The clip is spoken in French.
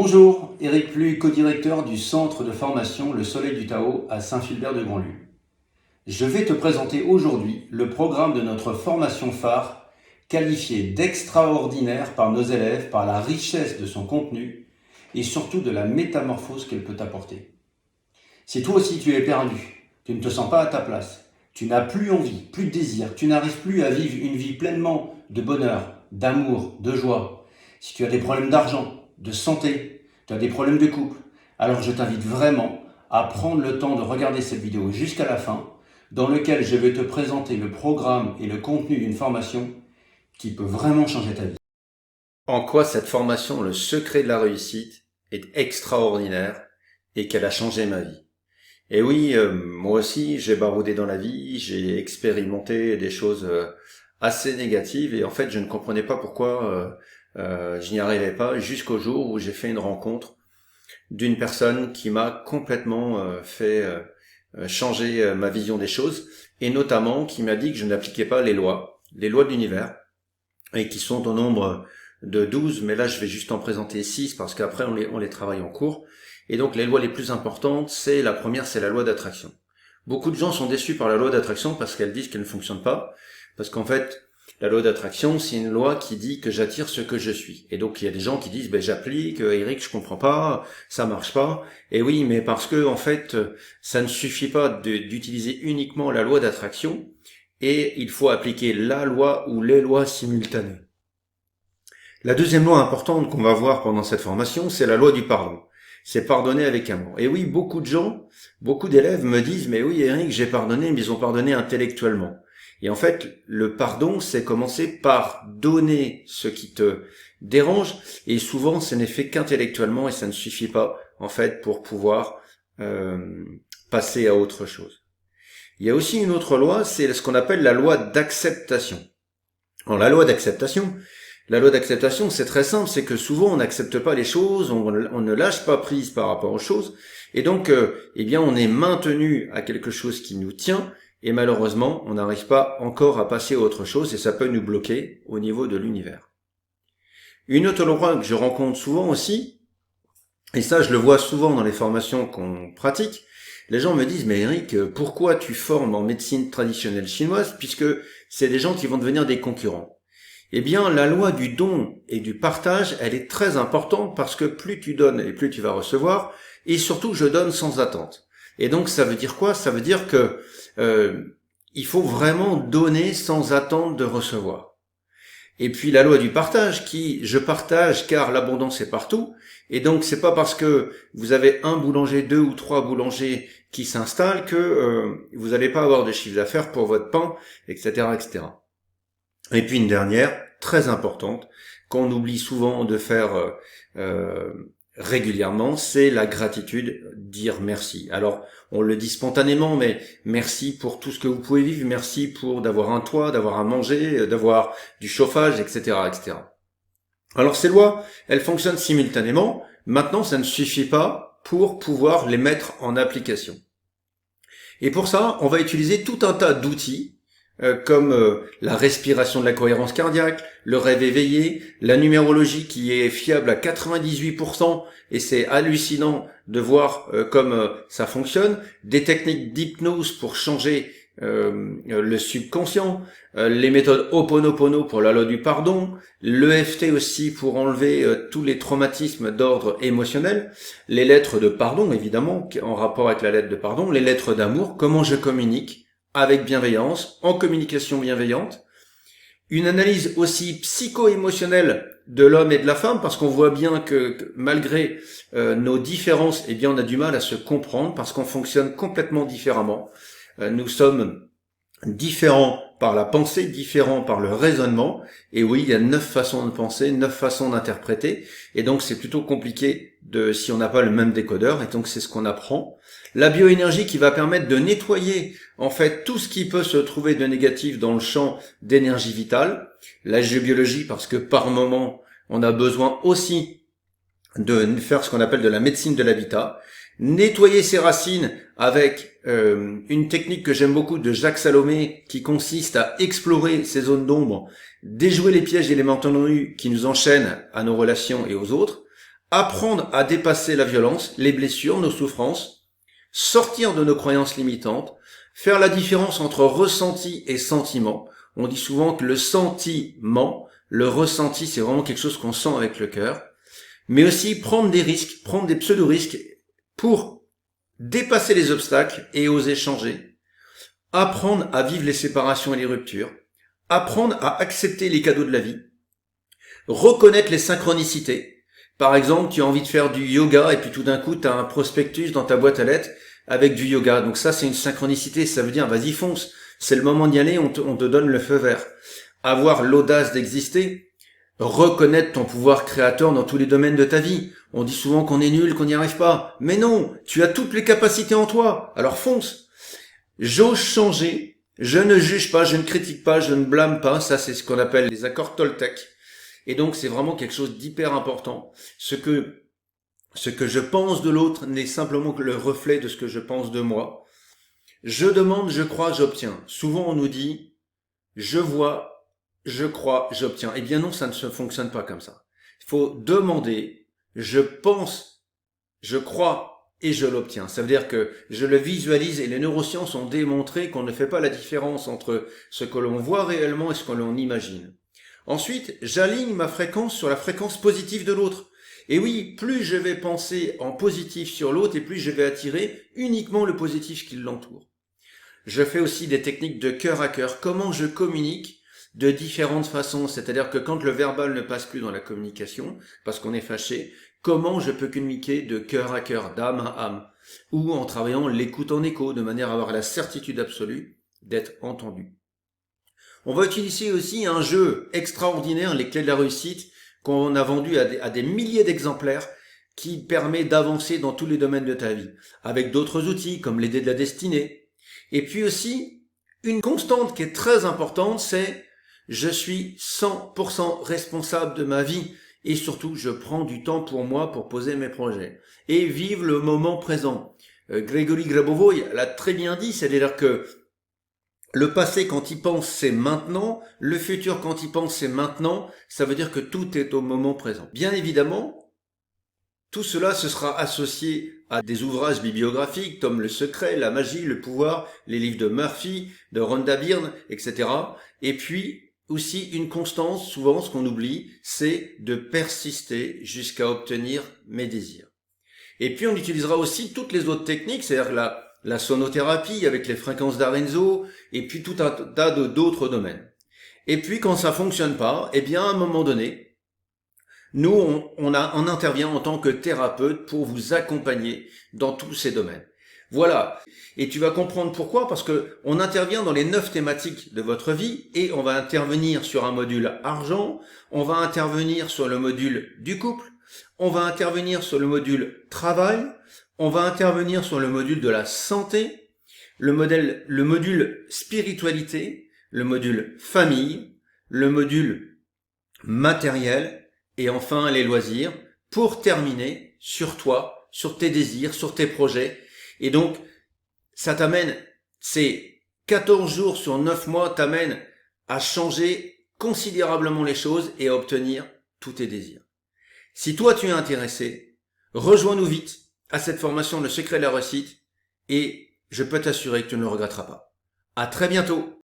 Bonjour, Éric Pluy, co-directeur du centre de formation Le Soleil du Tao à Saint-Philbert-de-Grandlieu. Je vais te présenter aujourd'hui le programme de notre formation phare, qualifié d'extraordinaire par nos élèves par la richesse de son contenu et surtout de la métamorphose qu'elle peut apporter. Si toi aussi tu es perdu, tu ne te sens pas à ta place, tu n'as plus envie, plus de désir, tu n'arrives plus à vivre une vie pleinement de bonheur, d'amour, de joie, si tu as des problèmes d'argent, de santé, tu as des problèmes de couple, alors je t'invite vraiment à prendre le temps de regarder cette vidéo jusqu'à la fin, dans lequel je vais te présenter le programme et le contenu d'une formation qui peut vraiment changer ta vie. En quoi cette formation, le secret de la réussite, est extraordinaire et qu'elle a changé ma vie. Et oui, moi aussi, j'ai baroudé dans la vie, j'ai expérimenté des choses assez négatives et en fait, je ne comprenais pas pourquoi je n'y arrivais pas jusqu'au jour où j'ai fait une rencontre d'une personne qui m'a complètement fait changer ma vision des choses et notamment qui m'a dit que je n'appliquais pas les lois de l'univers et qui sont au nombre de 12, mais là je vais juste en présenter 6 parce qu'après on les travaille en cours. Et donc les lois les plus importantes, la première, c'est la loi d'attraction. Beaucoup de gens sont déçus par la loi d'attraction parce qu'elles disent qu'elle ne fonctionne pas, parce qu'en fait, la loi d'attraction, c'est une loi qui dit que j'attire ce que je suis. Et donc il y a des gens qui disent j'applique, Eric, je comprends pas, ça marche pas. Et oui, mais parce que en fait, ça ne suffit pas d'utiliser uniquement la loi d'attraction, et il faut appliquer la loi ou les lois simultanées. La deuxième loi importante qu'on va voir pendant cette formation, c'est la loi du pardon. C'est pardonner avec amour. Et oui, beaucoup de gens, beaucoup d'élèves me disent, mais oui Eric, j'ai pardonné, mais ils ont pardonné intellectuellement. Et en fait, le pardon, c'est commencer par donner ce qui te dérange, et souvent, ce n'est fait qu'intellectuellement, et ça ne suffit pas, en fait, pour pouvoir passer à autre chose. Il y a aussi une autre loi, c'est ce qu'on appelle la loi d'acceptation. Alors, la loi d'acceptation, c'est très simple, c'est que souvent on n'accepte pas les choses, on ne lâche pas prise par rapport aux choses, et donc on est maintenu à quelque chose qui nous tient, et malheureusement on n'arrive pas encore à passer à autre chose, et ça peut nous bloquer au niveau de l'univers. Une autre loi que je rencontre souvent aussi, et ça je le vois souvent dans les formations qu'on pratique, les gens me disent, mais Eric, pourquoi tu formes en médecine traditionnelle chinoise, puisque c'est des gens qui vont devenir des concurrents. Eh bien, la loi du don et du partage, elle est très importante parce que plus tu donnes et plus tu vas recevoir, et surtout je donne sans attente. Et donc ça veut dire quoi ? Ça veut dire que il faut vraiment donner sans attendre de recevoir. Et puis la loi du partage, je partage car l'abondance est partout, et donc c'est pas parce que vous avez un boulanger, 2 ou 3 boulangers qui s'installent que vous n'allez pas avoir de chiffre d'affaires pour votre pain, etc., etc. Et puis une dernière, très importante, qu'on oublie souvent de faire régulièrement, c'est la gratitude, dire merci. Alors, on le dit spontanément, mais merci pour tout ce que vous pouvez vivre, merci pour d'avoir un toit, d'avoir à manger, d'avoir du chauffage, etc., etc. Alors ces lois, elles fonctionnent simultanément. Maintenant, ça ne suffit pas pour pouvoir les mettre en application. Et pour ça, on va utiliser tout un tas d'outils, comme la respiration de la cohérence cardiaque, le rêve éveillé, la numérologie qui est fiable à 98%, et c'est hallucinant de voir comme ça fonctionne, des techniques d'hypnose pour changer le subconscient, les méthodes Ho'oponopono pour la loi du pardon, l'EFT aussi pour enlever tous les traumatismes d'ordre émotionnel, les lettres de pardon évidemment, en rapport avec la lettre de pardon, les lettres d'amour, comment je communique, avec bienveillance, en communication bienveillante, une analyse aussi psycho-émotionnelle de l'homme et de la femme, parce qu'on voit bien que malgré nos différences, eh bien on a du mal à se comprendre, parce qu'on fonctionne complètement différemment. Nous sommes différents par la pensée, différents par le raisonnement, et oui, il y a 9 façons de penser, 9 façons d'interpréter, et donc c'est plutôt compliqué si on n'a pas le même décodeur, et donc c'est ce qu'on apprend. La bioénergie qui va permettre de nettoyer en fait tout ce qui peut se trouver de négatif dans le champ d'énergie vitale. La géobiologie parce que par moment on a besoin aussi de faire ce qu'on appelle de la médecine de l'habitat. Nettoyer ses racines avec une technique que j'aime beaucoup de Jacques Salomé qui consiste à explorer ces zones d'ombre, déjouer les pièges et les malentendus qui nous enchaînent à nos relations et aux autres, apprendre à dépasser la violence, les blessures, nos souffrances, sortir de nos croyances limitantes, faire la différence entre ressenti et sentiment. On dit souvent que le sentiment, le ressenti, c'est vraiment quelque chose qu'on sent avec le cœur, mais aussi prendre des risques, prendre des pseudo-risques pour dépasser les obstacles et oser changer, apprendre à vivre les séparations et les ruptures, apprendre à accepter les cadeaux de la vie, reconnaître les synchronicités. Par exemple, tu as envie de faire du yoga et puis tout d'un coup, tu as un prospectus dans ta boîte à lettres avec du yoga. Donc ça, c'est une synchronicité. Ça veut dire, vas-y, fonce. C'est le moment d'y aller, on te donne le feu vert. Avoir l'audace d'exister, reconnaître ton pouvoir créateur dans tous les domaines de ta vie. On dit souvent qu'on est nul, qu'on n'y arrive pas. Mais non, tu as toutes les capacités en toi. Alors fonce. J'ose changer. Je ne juge pas, je ne critique pas, je ne blâme pas. Ça, c'est ce qu'on appelle les accords Toltec. Et donc, c'est vraiment quelque chose d'hyper important. Ce que je pense de l'autre n'est simplement que le reflet de ce que je pense de moi. Je demande, je crois, j'obtiens. Souvent, on nous dit, je vois, je crois, j'obtiens. Eh bien non, ça ne se fonctionne pas comme ça. Il faut demander, je pense, je crois et je l'obtiens. Ça veut dire que je le visualise et les neurosciences ont démontré qu'on ne fait pas la différence entre ce que l'on voit réellement et ce que l'on imagine. Ensuite, j'aligne ma fréquence sur la fréquence positive de l'autre. Et oui, plus je vais penser en positif sur l'autre et plus je vais attirer uniquement le positif qui l'entoure. Je fais aussi des techniques de cœur à cœur. Comment je communique de différentes façons. C'est-à-dire que quand le verbal ne passe plus dans la communication, parce qu'on est fâché, comment je peux communiquer de cœur à cœur, d'âme à âme, ou en travaillant l'écoute en écho, de manière à avoir la certitude absolue d'être entendu. On va utiliser aussi un jeu extraordinaire, les clés de la réussite, qu'on a vendu à des milliers d'exemplaires, qui permet d'avancer dans tous les domaines de ta vie, avec d'autres outils comme les dés de la destinée. Et puis aussi, une constante qui est très importante, c'est je suis 100% responsable de ma vie et surtout je prends du temps pour moi pour poser mes projets et vivre le moment présent. Grégory Grabovoy l'a très bien dit, c'est-à-dire que le passé, quand il pense, c'est maintenant. Le futur, quand il pense, c'est maintenant. Ça veut dire que tout est au moment présent. Bien évidemment, tout cela se sera associé à des ouvrages bibliographiques comme Le Secret, La Magie, Le Pouvoir, les livres de Murphy, de Rhonda Byrne, etc. Et puis, aussi une constance, souvent ce qu'on oublie, c'est de persister jusqu'à obtenir mes désirs. Et puis, on utilisera aussi toutes les autres techniques, c'est-à-dire la sonothérapie avec les fréquences d'Arenzo, et puis tout un tas d'autres domaines. Et puis quand ça fonctionne pas, eh bien à un moment donné, nous on intervient en tant que thérapeute pour vous accompagner dans tous ces domaines. Voilà. Et tu vas comprendre pourquoi, parce que on intervient dans les 9 thématiques de votre vie et on va intervenir sur un module argent, on va intervenir sur le module du couple, on va intervenir sur le module travail, on va intervenir sur le module de la santé, le module spiritualité, le module famille, le module matériel et enfin les loisirs pour terminer sur toi, sur tes désirs, sur tes projets. Et donc, ça t'amène, ces 14 jours sur 9 mois t'amènent à changer considérablement les choses et à obtenir tous tes désirs. Si toi tu es intéressé, rejoins-nous vite à cette formation Le Secret de la Réussite et je peux t'assurer que tu ne le regretteras pas. À très bientôt!